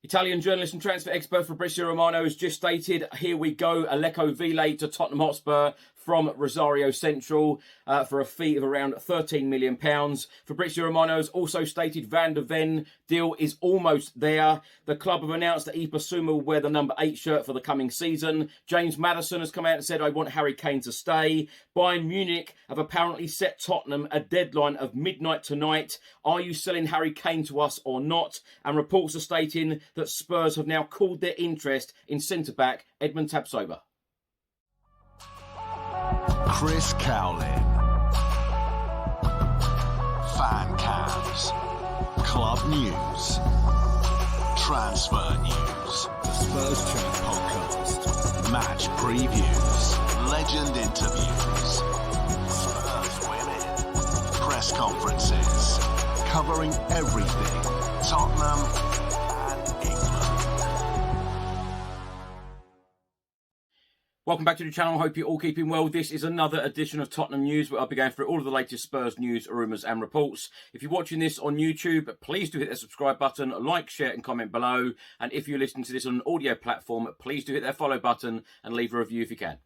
Italian journalist and transfer expert Fabrizio Romano has just stated, here we go, Véliz to Tottenham Hotspur from Rosario Central for a fee of around £13 million. Fabrizio Romano has also stated Van der Ven deal is almost there. The club have announced that Tapsoba will wear the number 8 shirt for the coming season. James Maddison has come out and said, I want Harry Kane to stay. Bayern Munich have apparently set Tottenham a deadline of midnight tonight. Are you selling Harry Kane to us or not? And reports are stating that Spurs have now called their interest in centre-back Edmund Tapsoba. Chris Cowlin. Fan cams. Club news. Transfer news. The Spurs Chat podcast. Match previews. Legend interviews. Spurs women. Press conferences. Covering everything Tottenham and England. Welcome back to the channel. Hope you're all keeping well. This is another edition of Tottenham News, where I'll be going through all of the latest Spurs news, rumours and reports. If you're watching this on YouTube, please do hit that subscribe button, like, share and comment below. And if you're listening to this on an audio platform, please do hit that follow button and leave a review if you can.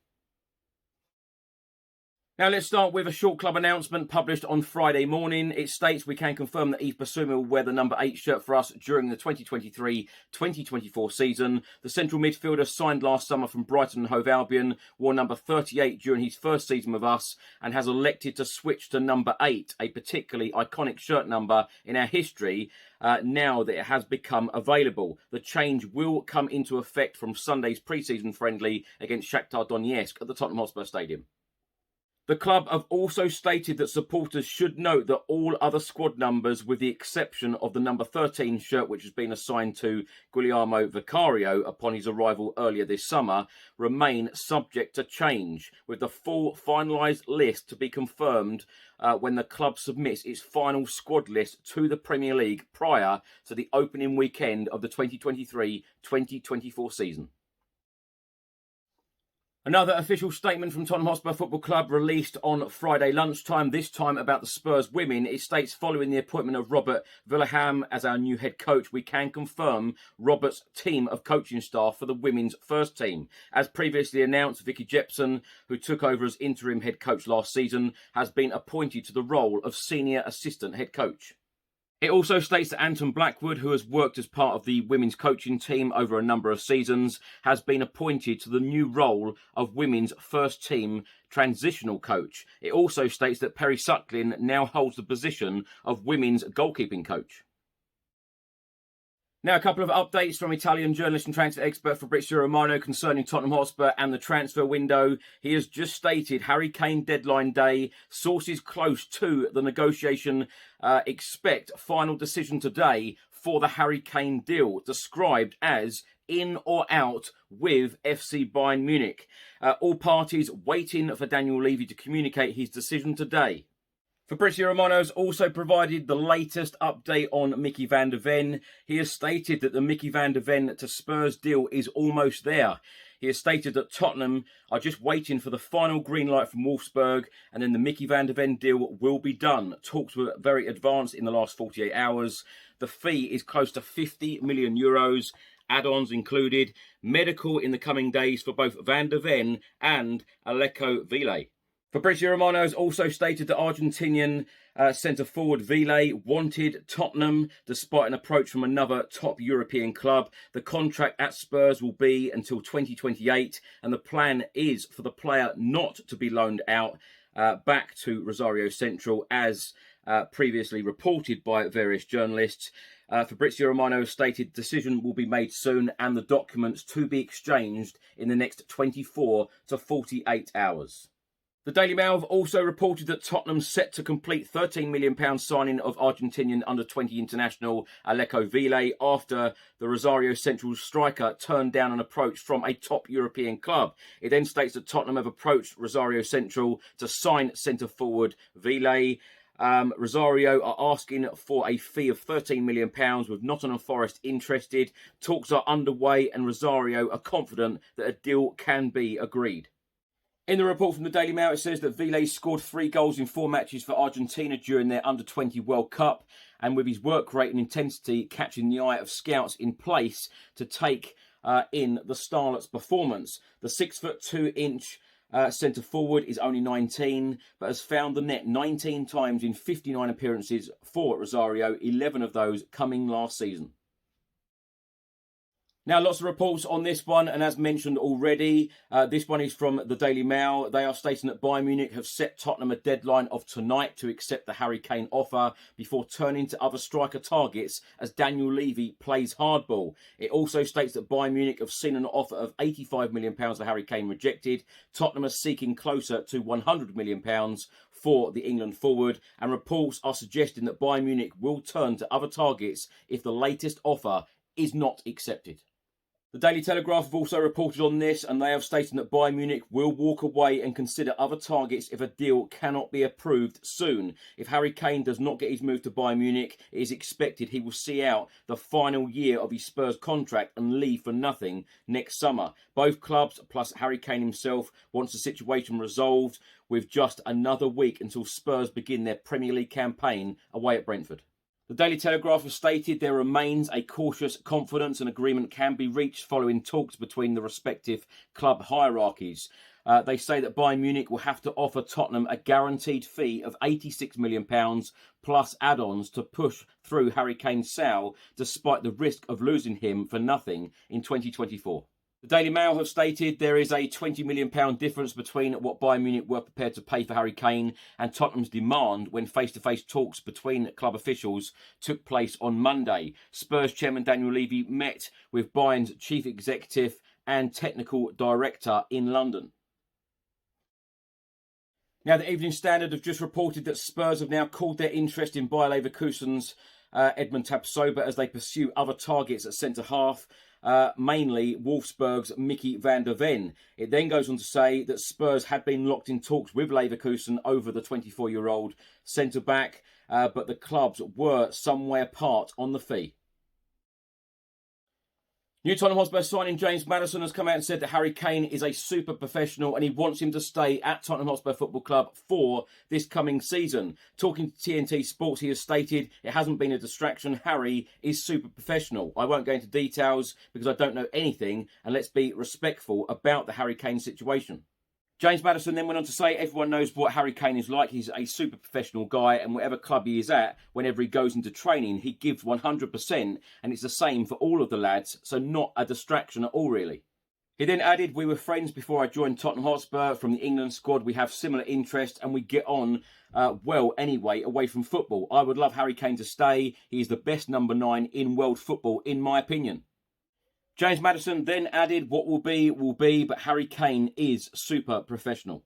Now let's start with a short club announcement published on Friday morning. It states we can confirm that Tapsoba will wear the number 8 shirt for us during the 2023-2024 season. The central midfielder signed last summer from Brighton and Hove Albion, wore number 38 during his first season with us and has elected to switch to number 8, a particularly iconic shirt number in our history, now that it has become available. The change will come into effect from Sunday's pre-season friendly against Shakhtar Donetsk at the Tottenham Hotspur Stadium. The club have also stated that supporters should note that all other squad numbers, with the exception of the number 13 shirt which has been assigned to Guillermo Vicario upon his arrival earlier this summer, remain subject to change, with the full finalised list to be confirmed when the club submits its final squad list to the Premier League prior to the opening weekend of the 2023-2024 season. Another official statement from Tottenham Hotspur Football Club released on Friday lunchtime, this time about the Spurs women. It states, following the appointment of Robert Véliz as our new head coach, we can confirm Robert's team of coaching staff for the women's first team. As previously announced, Vicky Jepson, who took over as interim head coach last season, has been appointed to the role of senior assistant head coach. It also states that Anton Blackwood, who has worked as part of the women's coaching team over a number of seasons, has been appointed to the new role of women's first team transitional coach. It also states that Perry Sucklin now holds the position of women's goalkeeping coach. Now, a couple of updates from Italian journalist and transfer expert Fabrizio Romano concerning Tottenham Hotspur and the transfer window. He has just stated Harry Kane deadline day. Sources close to the negotiation expect final decision today for the Harry Kane deal, described as in or out with FC Bayern Munich. All parties waiting for Daniel Levy to communicate his decision today. Fabrizio Romano has also provided the latest update on Mickey Van der Ven. He has stated that the Mickey Van der Ven to Spurs deal is almost there. He has stated that Tottenham are just waiting for the final green light from Wolfsburg, and then the Mickey Van der Ven deal will be done. Talks were very advanced in the last 48 hours. The fee is close to €50 million, add-ons included, medical in the coming days for both Van der Ven and Véliz. Fabrizio Romano has also stated that Argentinian centre-forward Véliz wanted Tottenham despite an approach from another top European club. The contract at Spurs will be until 2028, and the plan is for the player not to be loaned out back to Rosario Central, as previously reported by various journalists. Fabrizio Romano stated decision will be made soon and the documents to be exchanged in the next 24 to 48 hours. The Daily Mail have also reported that Tottenham set to complete £13 million signing of Argentinian under-20 international Véliz after the Rosario Central striker turned down an approach from a top European club. It then states that Tottenham have approached Rosario Central to sign centre-forward Véliz. Rosario are asking for a fee of £13 million with Nottingham Forest interested. Talks are underway and Rosario are confident that a deal can be agreed. In the report from the Daily Mail, it says that Véliz scored 3 goals in 4 matches for Argentina during their Under-20 World Cup, and with his work rate and intensity catching the eye of scouts in place to take in the Starlets' performance. The 6'2" centre forward is only 19, but has found the net 19 times in 59 appearances for Rosario, 11 of those coming last season. Now, lots of reports on this one, and as mentioned already, this one is from the Daily Mail. They are stating that Bayern Munich have set Tottenham a deadline of tonight to accept the Harry Kane offer before turning to other striker targets as Daniel Levy plays hardball. It also states that Bayern Munich have seen an offer of £85 million for Harry Kane rejected. Tottenham are seeking closer to £100 million for the England forward, and reports are suggesting that Bayern Munich will turn to other targets if the latest offer is not accepted. The Daily Telegraph have also reported on this, and they have stated that Bayern Munich will walk away and consider other targets if a deal cannot be approved soon. If Harry Kane does not get his move to Bayern Munich, it is expected he will see out the final year of his Spurs contract and leave for nothing next summer. Both clubs, plus Harry Kane himself, wants the situation resolved with just another week until Spurs begin their Premier League campaign away at Brentford. The Daily Telegraph has stated there remains a cautious confidence an agreement can be reached following talks between the respective club hierarchies. They say that Bayern Munich will have to offer Tottenham a guaranteed fee of £86 million plus add-ons to push through Harry Kane's sale, despite the risk of losing him for nothing in 2024. The Daily Mail have stated there is a £20 million difference between what Bayern Munich were prepared to pay for Harry Kane and Tottenham's demand when face-to-face talks between club officials took place on Monday. Spurs chairman Daniel Levy met with Bayern's chief executive and technical director in London. Now, the Evening Standard have just reported that Spurs have now called their interest in Bayer Leverkusen's Edmund Tapsoba as they pursue other targets at centre-half. Mainly Wolfsburg's Mickey van der Ven. It then goes on to say that Spurs had been locked in talks with Leverkusen over the 24-year-old centre-back, but the clubs were somewhere apart on the fee. New Tottenham Hotspur signing James Maddison has come out and said that Harry Kane is a super professional and he wants him to stay at Tottenham Hotspur Football Club for this coming season. Talking to TNT Sports, he has stated it hasn't been a distraction. Harry is super professional. I won't go into details because I don't know anything, and let's be respectful about the Harry Kane situation. James Maddison then went on to say everyone knows what Harry Kane is like. He's a super professional guy, and whatever club he is at, whenever he goes into training, he gives 100%, and it's the same for all of the lads, so not a distraction at all, really. He then added, we were friends before I joined Tottenham Hotspur. From the England squad, we have similar interests, and we get on well anyway, away from football. I would love Harry Kane to stay. He is the best number 9 in world football, in my opinion. James Maddison then added, what will be, but Harry Kane is super professional.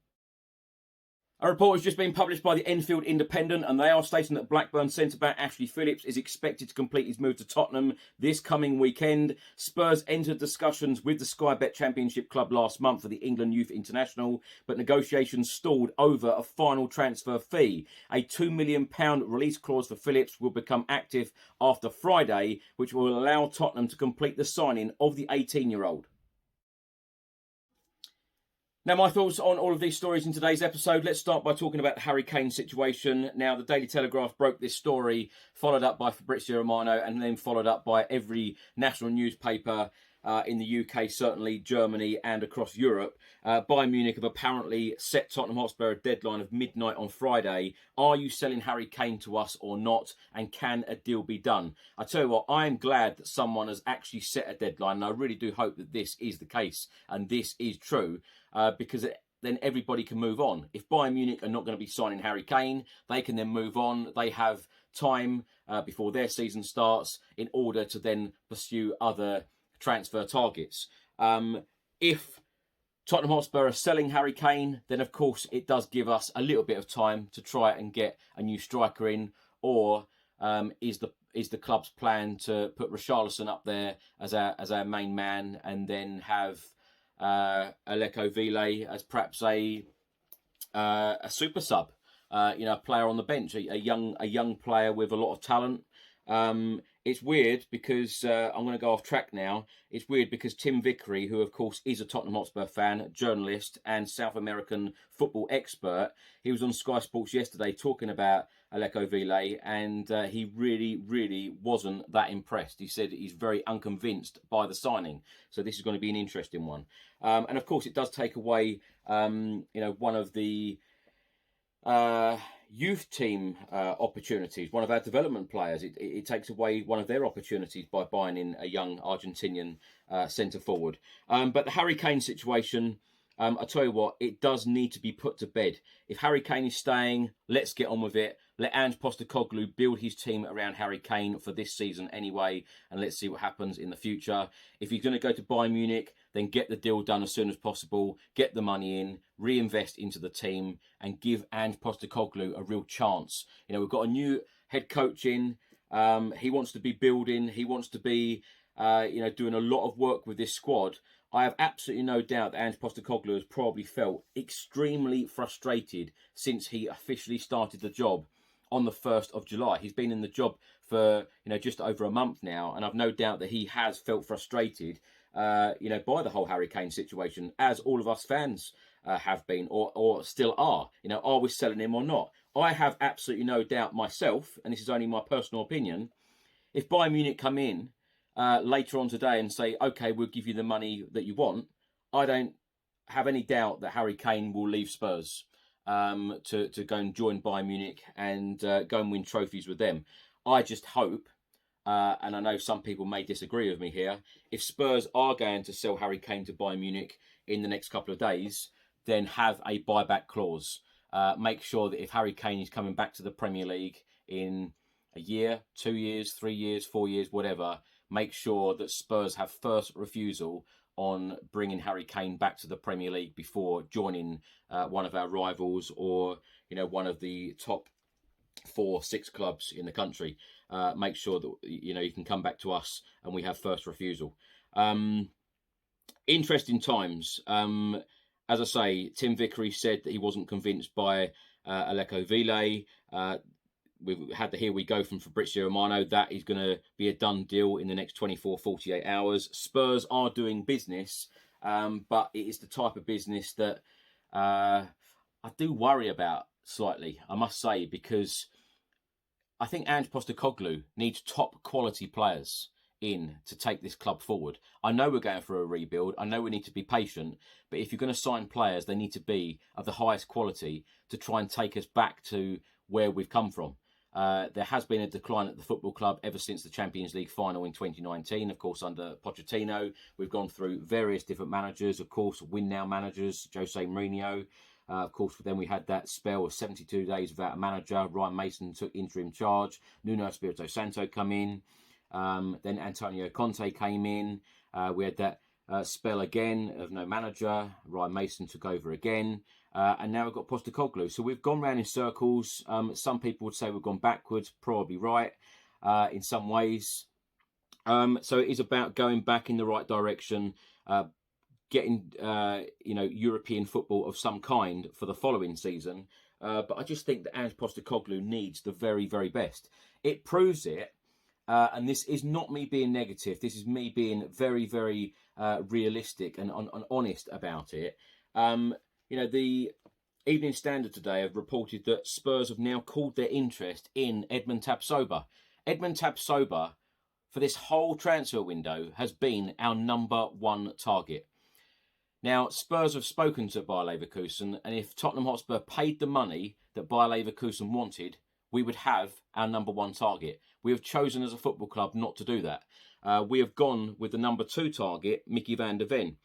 A report has just been published by the Enfield Independent, and they are stating that Blackburn centre-back Ashley Phillips is expected to complete his move to Tottenham this coming weekend. Spurs entered discussions with the Sky Bet Championship club last month for the England Youth International, but negotiations stalled over a final transfer fee. A £2 million release clause for Phillips will become active after Friday, which will allow Tottenham to complete the signing of the 18-year-old. Now, my thoughts on all of these stories in today's episode. Let's start by talking about the Harry Kane situation. Now, the Daily Telegraph broke this story, followed up by Fabrizio Romano, and then followed up by every national newspaper in the UK, certainly Germany and across Europe. Bayern Munich have apparently set Tottenham Hotspur a deadline of midnight on Friday. Are you selling Harry Kane to us or not? And can a deal be done? I tell you what, I am glad that someone has actually set a deadline, and I really do hope that this is the case and this is true, because then everybody can move on. If Bayern Munich are not going to be signing Harry Kane, they can then move on. They have time before their season starts in order to then pursue other transfer targets. If Tottenham Hotspur are selling Harry Kane, then of course it does give us a little bit of time to try and get a new striker in, or is the club's plan to put Richarlison up there as our main man and then have Aleko Véliz as perhaps a super sub, a player on the bench, a young player with a lot of talent. it's weird because I'm going to go off track now. It's weird because Tim Vickery, who of course is a Tottenham Hotspur fan, journalist and South American football expert, he was on Sky Sports yesterday talking about Aleko Véliz, and he really wasn't that impressed. He said he's very unconvinced by the signing. So this is going to be an interesting one. And of course it does take away, one of the youth team opportunities, one of our development players. It takes away one of their opportunities by buying in a young Argentinian centre forward. But the Harry Kane situation, I tell you what, it does need to be put to bed. If Harry Kane is staying, let's get on with it. Let Ange Postecoglou build his team around Harry Kane for this season anyway, and let's see what happens in the future. If he's going to go to Bayern Munich, then get the deal done as soon as possible, get the money in, reinvest into the team, and give Ange Postecoglou a real chance. We've got a new head coach in. He wants to be building. He wants to be, doing a lot of work with this squad. I have absolutely no doubt that Ange Postecoglou has probably felt extremely frustrated since he officially started the job on the 1st of July. He's been in the job for, just over a month now, and I've no doubt that he has felt frustrated, by the whole Harry Kane situation, as all of us fans have been, or still are. Are we selling him or not? I have absolutely no doubt myself, and this is only my personal opinion, if Bayern Munich come in later on today and say, okay, we'll give you the money that you want, I don't have any doubt that Harry Kane will leave Spurs to go and join Bayern Munich and go and win trophies with them. I just hope, and I know some people may disagree with me here, if Spurs are going to sell Harry Kane to Bayern Munich in the next couple of days, then have a buyback clause. Make sure that if Harry Kane is coming back to the Premier League in a year, 2 years, 3 years, 4 years, whatever, make sure that Spurs have first refusal on bringing Harry Kane back to the Premier League before joining one of our rivals or, one of the top 4-6 clubs in the country. Make sure that, you can come back to us and we have first refusal. Interesting times. As I say, Tim Vickery said that he wasn't convinced by Aleko Véliz. We've had the here we go from Fabrizio Romano. That is going to be a done deal in the next 24, 48 hours. Spurs are doing business, but it is the type of business that I do worry about slightly, I must say, because I think Ange Postecoglou needs top quality players in to take this club forward. I know we're going for a rebuild. I know we need to be patient, but if you're going to sign players, they need to be of the highest quality to try and take us back to where we've come from. There has been a decline at the football club ever since the Champions League final in 2019. Of course, under Pochettino, we've gone through various different managers. Of course, win now managers, Jose Mourinho. Of course, then we had that spell of 72 days without a manager. Ryan Mason took interim charge. Nuno Espirito Santo come in. Then Antonio Conte came in. We had that spell again of no manager. Ryan Mason took over again. And now we've got Postecoglou. So we've gone round in circles. Some people would say we've gone backwards. Probably right in some ways. So it is about going back in the right direction, getting European football of some kind for the following season. But I just think that Ange Postecoglou needs the very, very best. It proves it. And this is not me being negative. This is me being very, very realistic and honest about it. The Evening Standard today have reported that Spurs have now called their interest in Edmond Tapsoba. Edmond Tapsoba, for this whole transfer window, has been our number one target. Now, Spurs have spoken to Bayer Leverkusen, and if Tottenham Hotspur paid the money that Bayer Leverkusen wanted, we would have our number one target. We have chosen as a football club not to do that. We have gone with the number two target, Mickey van der Ven.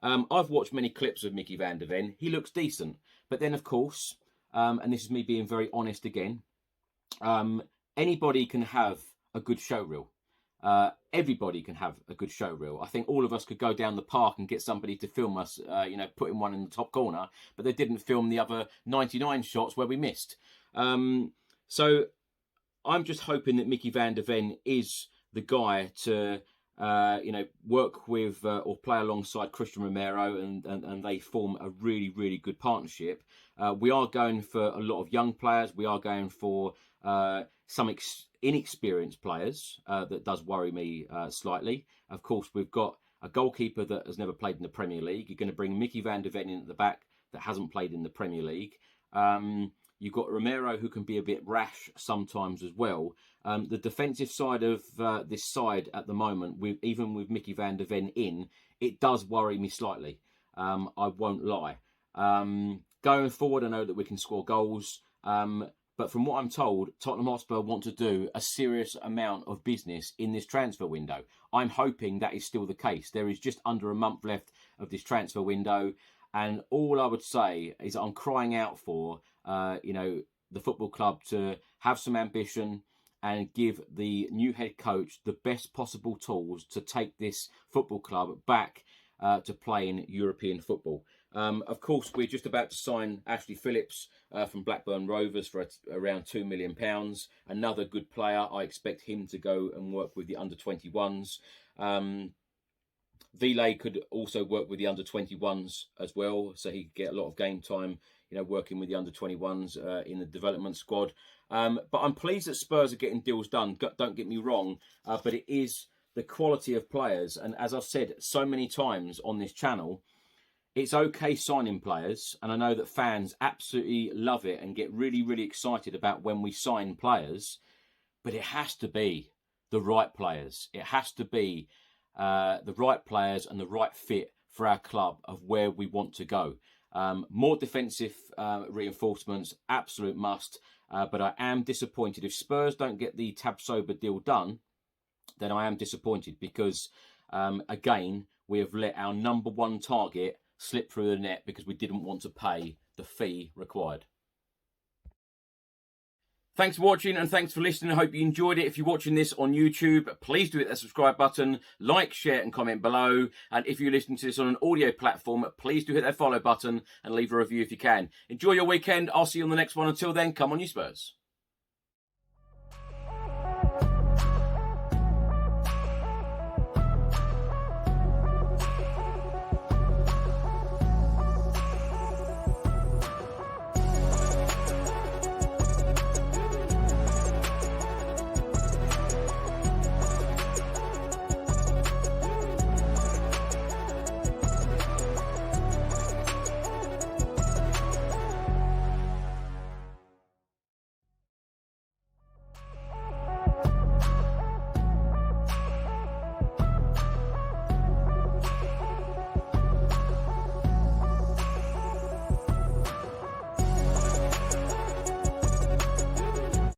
I've watched many clips of Mickey van der Ven. He looks decent. But then, of course, and this is me being very honest again, anybody can have a good show reel. Everybody can have a good show reel. I think all of us could go down the park and get somebody to film us, putting one in the top corner, but they didn't film the other 99 shots where we missed. So I'm just hoping that Mickey van der Ven is the guy to, work with or play alongside Christian Romero and they form a really, really good partnership. We are going for a lot of young players. We are going for some inexperienced players that does worry me slightly. Of course, we've got a goalkeeper that has never played in the Premier League. You're going to bring Mickey van der Ven in at the back that hasn't played in the Premier League. You've got Romero, who can be a bit rash sometimes as well. The defensive side of this side at the moment, even with Mickey van der Ven in, it does worry me slightly. I won't lie. Going forward, I know that we can score goals. But from what I'm told, Tottenham Hotspur want to do a serious amount of business in this transfer window. I'm hoping that is still the case. There is just under a month left of this transfer window. And all I would say is I'm crying out for, the football club to have some ambition and give the new head coach the best possible tools to take this football club back to playing European football. Of course, we're just about to sign Ashley Phillips from Blackburn Rovers for around £2 million. Another good player. I expect him to go and work with the under-21s. Véliz could also work with the under-21s as well, so he could get a lot of game time, working with the under-21s in the development squad. But I'm pleased that Spurs are getting deals done. Don't get me wrong, but it is the quality of players. And as I've said so many times on this channel, it's okay signing players, and I know that fans absolutely love it and get really, really excited about when we sign players, but it has to be the right players. It has to be the right players and the right fit for our club of where we want to go. More defensive reinforcements, absolute must, but I am disappointed. If Spurs don't get the Tapsoba deal done, then I am disappointed because, again, we have let our number one target slip through the net because we didn't want to pay the fee required. Thanks for watching and thanks for listening. I hope you enjoyed it. If you're watching this on YouTube, please do hit that subscribe button, like, share and comment below. And if you're listening to this on an audio platform, please do hit that follow button and leave a review if you can. Enjoy your weekend. I'll see you on the next one. Until then, come on you Spurs.